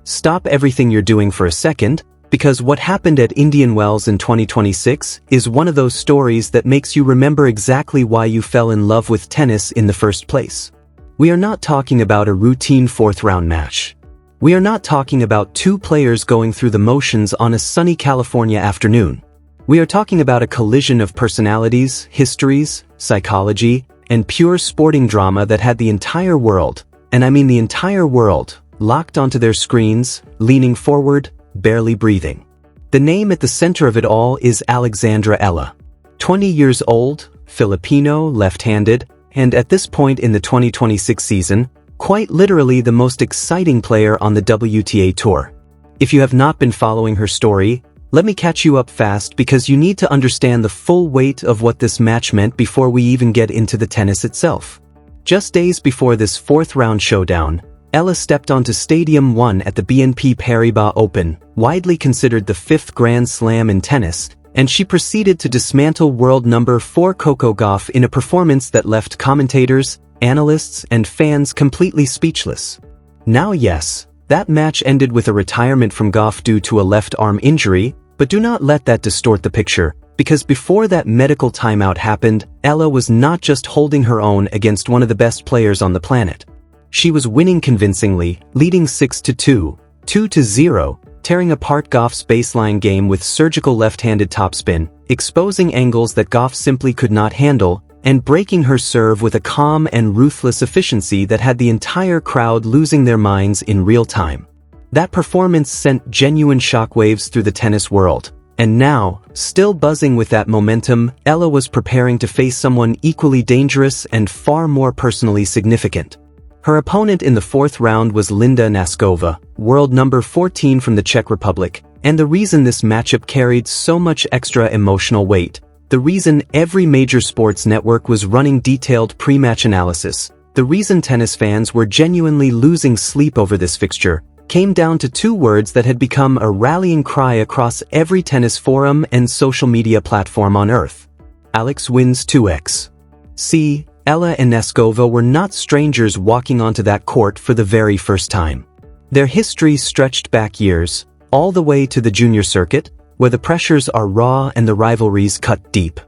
Stop everything you're doing for a second, because what happened at Indian Wells in 2026 is one of those stories that makes you remember exactly why you fell in love with tennis in the first place. We are not talking about a routine fourth-round match. We are not talking about two players going through the motions on a sunny California afternoon. We are talking about a collision of personalities, histories, psychology, and pure sporting drama that had the entire world, and I mean the entire world, locked onto their screens, leaning forward, barely breathing. The name at the center of it all is Alexandra Eala. 20 years old, Filipino, left-handed, and at this point in the 2026 season, quite literally the most exciting player on the WTA Tour. If you have not been following her story, let me catch you up fast because you need to understand the full weight of what this match meant before we even get into the tennis itself. Just days before this fourth-round showdown, Eala stepped onto Stadium 1 at the BNP Paribas Open, widely considered the fifth Grand Slam in tennis, and she proceeded to dismantle world number 4 Coco Gauff in a performance that left commentators, analysts, and fans completely speechless. Now yes, that match ended with a retirement from Gauff due to a left arm injury, but do not let that distort the picture, because before that medical timeout happened, Eala was not just holding her own against one of the best players on the planet. She was winning convincingly, leading 6-2, 2-0, tearing apart Gauff's baseline game with surgical left-handed topspin, exposing angles that Gauff simply could not handle, and breaking her serve with a calm and ruthless efficiency that had the entire crowd losing their minds in real time. That performance sent genuine shockwaves through the tennis world, and now, still buzzing with that momentum, Eala was preparing to face someone equally dangerous and far more personally significant. Her opponent in the fourth round was Linda Noskova, world number 14 from the Czech Republic, and the reason this matchup carried so much extra emotional weight, the reason every major sports network was running detailed pre-match analysis, the reason tennis fans were genuinely losing sleep over this fixture, came down to two words that had become a rallying cry across every tennis forum and social media platform on Earth. Alex wins 2x. See, Eala and Noskova were not strangers walking onto that court for the very first time. Their history stretched back years, all the way to the junior circuit, where the pressures are raw and the rivalries cut deep.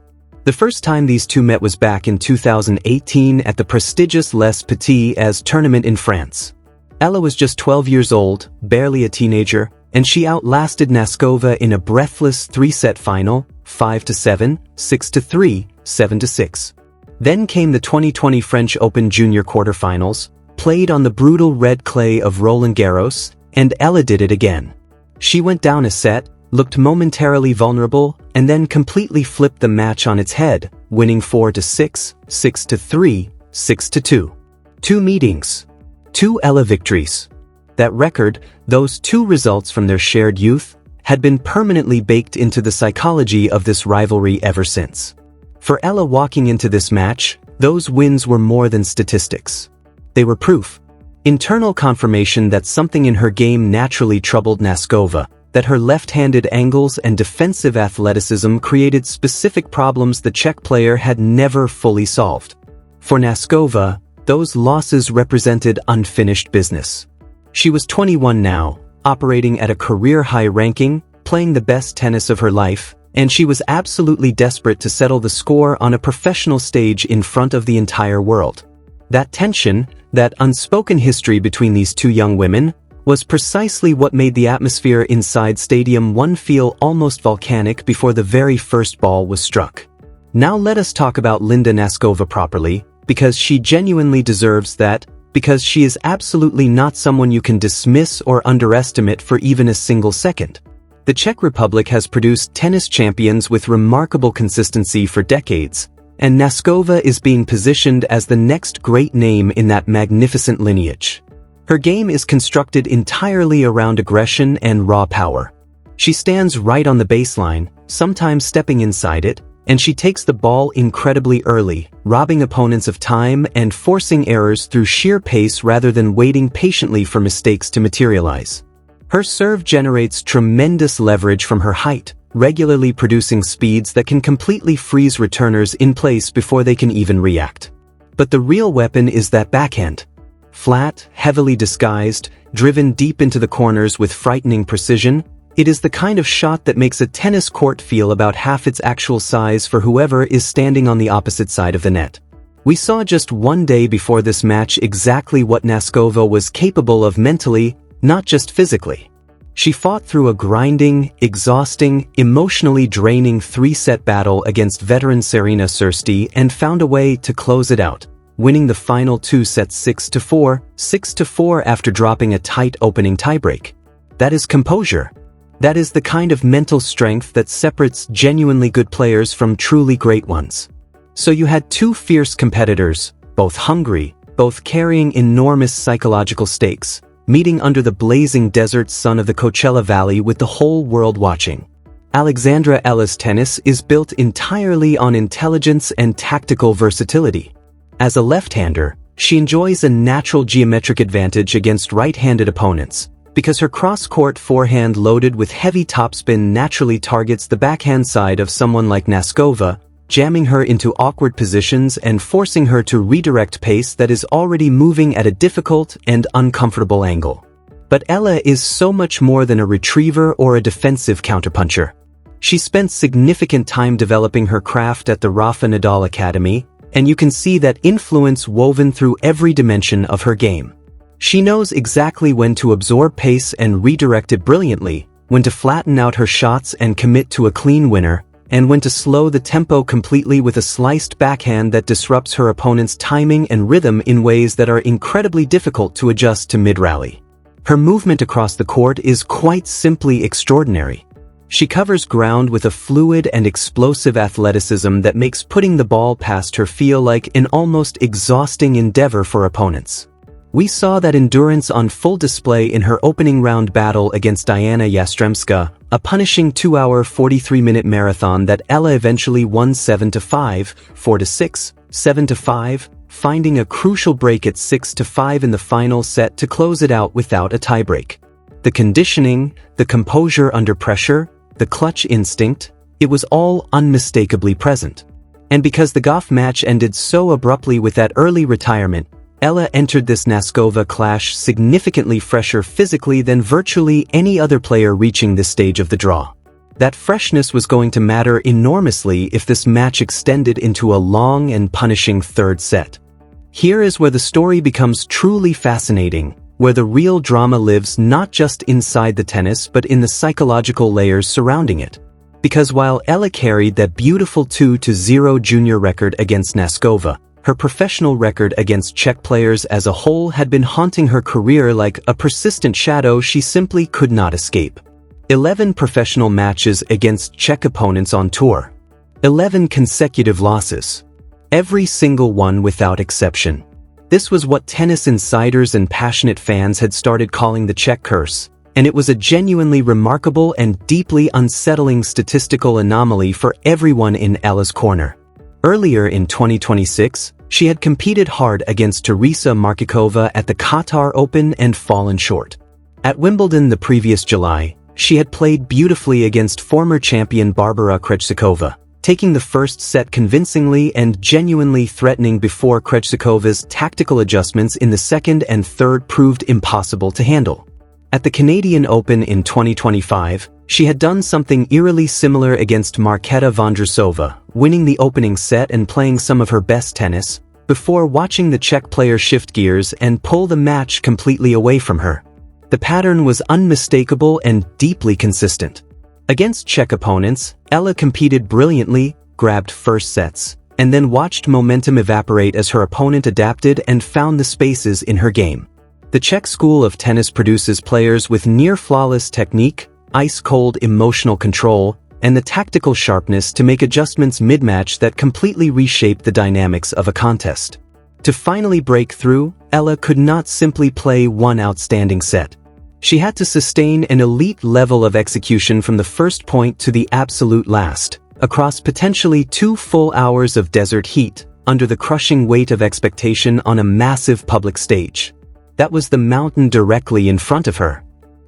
The first time these two met was back in 2018 at the prestigious Les Petits tournament in France. Eala was just 12 years old, barely a teenager, and she outlasted Noskova in a breathless three-set final, 5-7, 6-3, 7-6. Then came the 2020 French Open Junior quarterfinals, played on the brutal red clay of Roland Garros, and Eala did it again. She went down a set, looked momentarily vulnerable, and then completely flipped the match on its head, winning 4-6, 6-3, 6-2. 2 meetings. 2 Eala victories. That record, those 2 results from their shared youth, had been permanently baked into the psychology of this rivalry ever since. For Eala walking into this match, those wins were more than statistics. They were proof. Internal confirmation that something in her game naturally troubled Noskova, that her left-handed angles and defensive athleticism created specific problems the Czech player had never fully solved. For Noskova, those losses represented unfinished business. She was 21 now, operating at a career-high ranking, playing the best tennis of her life, and she was absolutely desperate to settle the score on a professional stage in front of the entire world. That tension, that unspoken history between these two young women, was precisely what made the atmosphere inside Stadium 1 feel almost volcanic before the very first ball was struck. Now let us talk about Linda Noskova properly, because she genuinely deserves that, because she is absolutely not someone you can dismiss or underestimate for even a single second. The Czech Republic has produced tennis champions with remarkable consistency for decades, and Noskova is being positioned as the next great name in that magnificent lineage. Her game is constructed entirely around aggression and raw power. She stands right on the baseline, sometimes stepping inside it, and she takes the ball incredibly early, robbing opponents of time and forcing errors through sheer pace rather than waiting patiently for mistakes to materialize. Her serve generates tremendous leverage from her height, regularly producing speeds that can completely freeze returners in place before they can even react. But the real weapon is that backhand. Flat, heavily disguised, driven deep into the corners with frightening precision, it is the kind of shot that makes a tennis court feel about half its actual size for whoever is standing on the opposite side of the net. We saw just one day before this match exactly what Noskova was capable of mentally, not just physically. She fought through a grinding, exhausting, emotionally draining 3-set battle against veteran Serena Sirsti and found a way to close it out, winning the final 2 sets 6-4, 6-4 after dropping a tight opening tiebreak. That is composure. That is the kind of mental strength that separates genuinely good players from truly great ones. So you had 2 fierce competitors, both hungry, both carrying enormous psychological stakes, meeting under the blazing desert sun of the Coachella Valley with the whole world watching. Alexandra Eala's tennis is built entirely on intelligence and tactical versatility. As a left-hander, she enjoys a natural geometric advantage against right-handed opponents, because her cross-court forehand loaded with heavy topspin naturally targets the backhand side of someone like Noskova, jamming her into awkward positions and forcing her to redirect pace that is already moving at a difficult and uncomfortable angle. But Eala is so much more than a retriever or a defensive counterpuncher. She spent significant time developing her craft at the Rafa Nadal Academy, and you can see that influence woven through every dimension of her game. She knows exactly when to absorb pace and redirect it brilliantly, when to flatten out her shots and commit to a clean winner, and when to slow the tempo completely with a sliced backhand that disrupts her opponent's timing and rhythm in ways that are incredibly difficult to adjust to mid-rally. Her movement across the court is quite simply extraordinary. She covers ground with a fluid and explosive athleticism that makes putting the ball past her feel like an almost exhausting endeavor for opponents. We saw that endurance on full display in her opening round battle against Diana Yastremska, a punishing 2-hour 43-minute marathon that Eala eventually won 7-5, 4-6, 7-5, finding a crucial break at 6-5 in the final set to close it out without a tiebreak. The conditioning, the composure under pressure, the clutch instinct, it was all unmistakably present. And because the Goff match ended so abruptly with that early retirement, Eala entered this Noskova clash significantly fresher physically than virtually any other player reaching this stage of the draw. That freshness was going to matter enormously if this match extended into a long and punishing 3rd set. Here is where the story becomes truly fascinating, where the real drama lives not just inside the tennis but in the psychological layers surrounding it. Because while Eala carried that beautiful 2-0 junior record against Noskova, her professional record against Czech players as a whole had been haunting her career like a persistent shadow she simply could not escape. 11 professional matches against Czech opponents on tour. 11 consecutive losses. Every single one without exception. This was what tennis insiders and passionate fans had started calling the Czech curse, and it was a genuinely remarkable and deeply unsettling statistical anomaly for everyone in Eala's corner. Earlier in 2026, she had competed hard against Teresa Markikova at the Qatar Open and fallen short. At Wimbledon the previous July, she had played beautifully against former champion Barbara Krejcikova, taking the first set convincingly and genuinely threatening before Krejcikova's tactical adjustments in the second and third proved impossible to handle. At the Canadian Open in 2025, she had done something eerily similar against Marketa Vondrousova, winning the opening set and playing some of her best tennis, before watching the Czech player shift gears and pull the match completely away from her. The pattern was unmistakable and deeply consistent. Against Czech opponents, Eala competed brilliantly, grabbed first sets, and then watched momentum evaporate as her opponent adapted and found the spaces in her game. The Czech school of tennis produces players with near-flawless technique, ice-cold emotional control, and the tactical sharpness to make adjustments mid-match that completely reshape the dynamics of a contest. To finally break through, Eala could not simply play one outstanding set. She had to sustain an elite level of execution from the first point to the absolute last, across potentially 2 full hours of desert heat, under the crushing weight of expectation on a massive public stage. That was the mountain directly in front of her.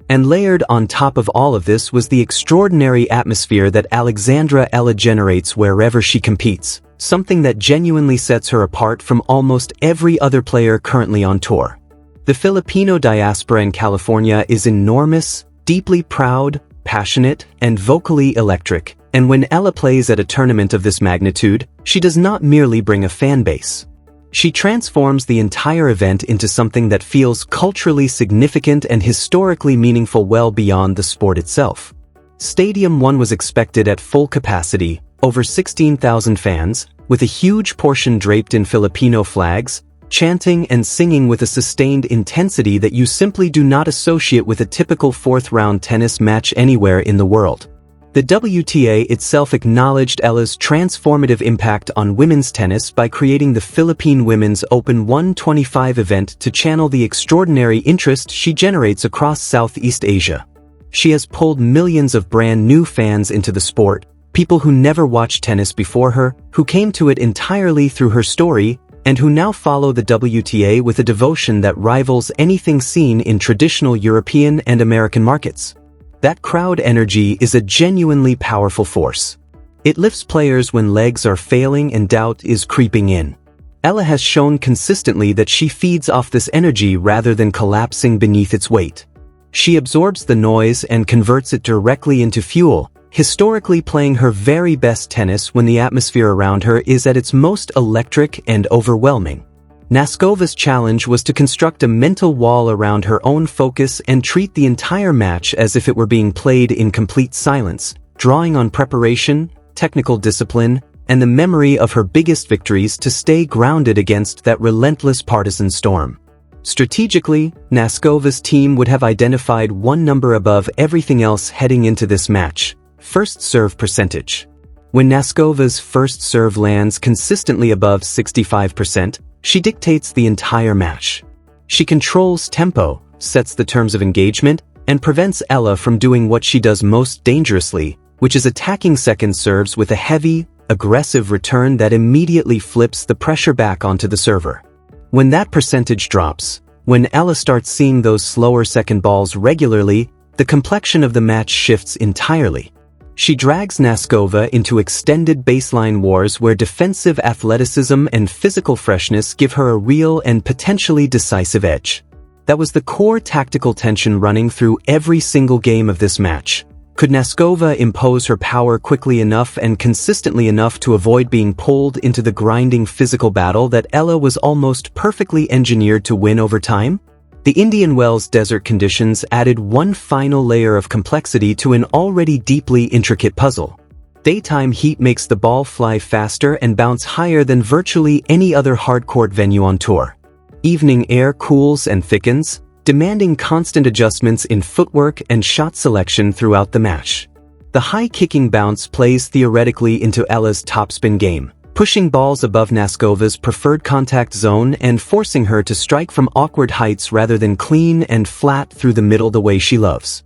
And layered on top of all of this was the extraordinary atmosphere that Alexandra Eala generates wherever she competes, something that genuinely sets her apart from almost every other player currently on tour. The Filipino diaspora in California is enormous, deeply proud, passionate, and vocally electric, and when Ella plays at a tournament of this magnitude, she does not merely bring a fan base. She transforms the entire event into something that feels culturally significant and historically meaningful well beyond the sport itself. Stadium 1 was expected at full capacity, over 16,000 fans, with a huge portion draped in Filipino flags, chanting and singing with a sustained intensity that you simply do not associate with a typical fourth-round tennis match anywhere in the world. The WTA itself acknowledged Ella's transformative impact on women's tennis by creating the Philippine Women's Open 125 event to channel the extraordinary interest she generates across Southeast Asia. She has pulled millions of brand new fans into the sport, people who never watched tennis before her, who came to it entirely through her story, and who now follow the WTA with a devotion that rivals anything seen in traditional European and American markets. That crowd energy is a genuinely powerful force. It lifts players when legs are failing and doubt is creeping in. Ella has shown consistently that she feeds off this energy rather than collapsing beneath its weight. She absorbs the noise and converts it directly into fuel, historically playing her very best tennis when the atmosphere around her is at its most electric and overwhelming. Noskova's challenge was to construct a mental wall around her own focus and treat the entire match as if it were being played in complete silence, drawing on preparation, technical discipline, and the memory of her biggest victories to stay grounded against that relentless partisan storm. Strategically, Noskova's team would have identified one number above everything else heading into this match: first serve percentage. When Noskova's first serve lands consistently above 65%, she dictates the entire match. She controls tempo, sets the terms of engagement, and prevents Ella from doing what she does most dangerously, which is attacking second serves with a heavy, aggressive return that immediately flips the pressure back onto the server. When that percentage drops, when Ella starts seeing those slower second balls regularly, the complexion of the match shifts entirely. She drags Noskova into extended baseline wars where defensive athleticism and physical freshness give her a real and potentially decisive edge. That was the core tactical tension running through every single game of this match. Could Noskova impose her power quickly enough and consistently enough to avoid being pulled into the grinding physical battle that Ella was almost perfectly engineered to win over time? The Indian Wells desert conditions added one final layer of complexity to an already deeply intricate puzzle. Daytime heat makes the ball fly faster and bounce higher than virtually any other hardcourt venue on tour. Evening air cools and thickens, demanding constant adjustments in footwork and shot selection throughout the match. The high-kicking bounce plays theoretically into Ella's topspin game, pushing balls above Noskova's preferred contact zone and forcing her to strike from awkward heights rather than clean and flat through the middle the way she loves.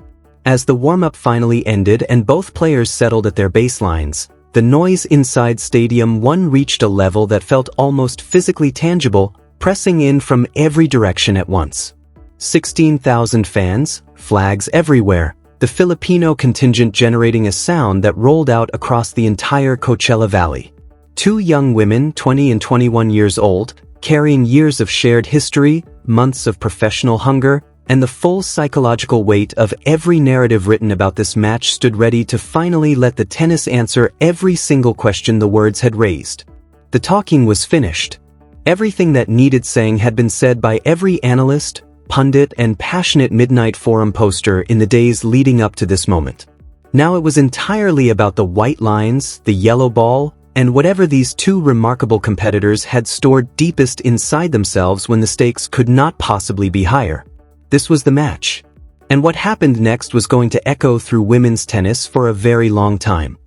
As the warm-up finally ended and both players settled at their baselines, the noise inside Stadium 1 reached a level that felt almost physically tangible, pressing in from every direction at once. 16,000 fans, flags everywhere, the Filipino contingent generating a sound that rolled out across the entire Coachella Valley. Two young women, 20 and 21 years old, carrying years of shared history, months of professional hunger, and the full psychological weight of every narrative written about this match stood ready to finally let the tennis answer every single question the words had raised. The talking was finished. Everything that needed saying had been said by every analyst, pundit, and passionate Midnight Forum poster in the days leading up to this moment. Now it was entirely about the white lines, the yellow ball, and whatever these two remarkable competitors had stored deepest inside themselves when the stakes could not possibly be higher. This was the match. And what happened next was going to echo through women's tennis for a very long time.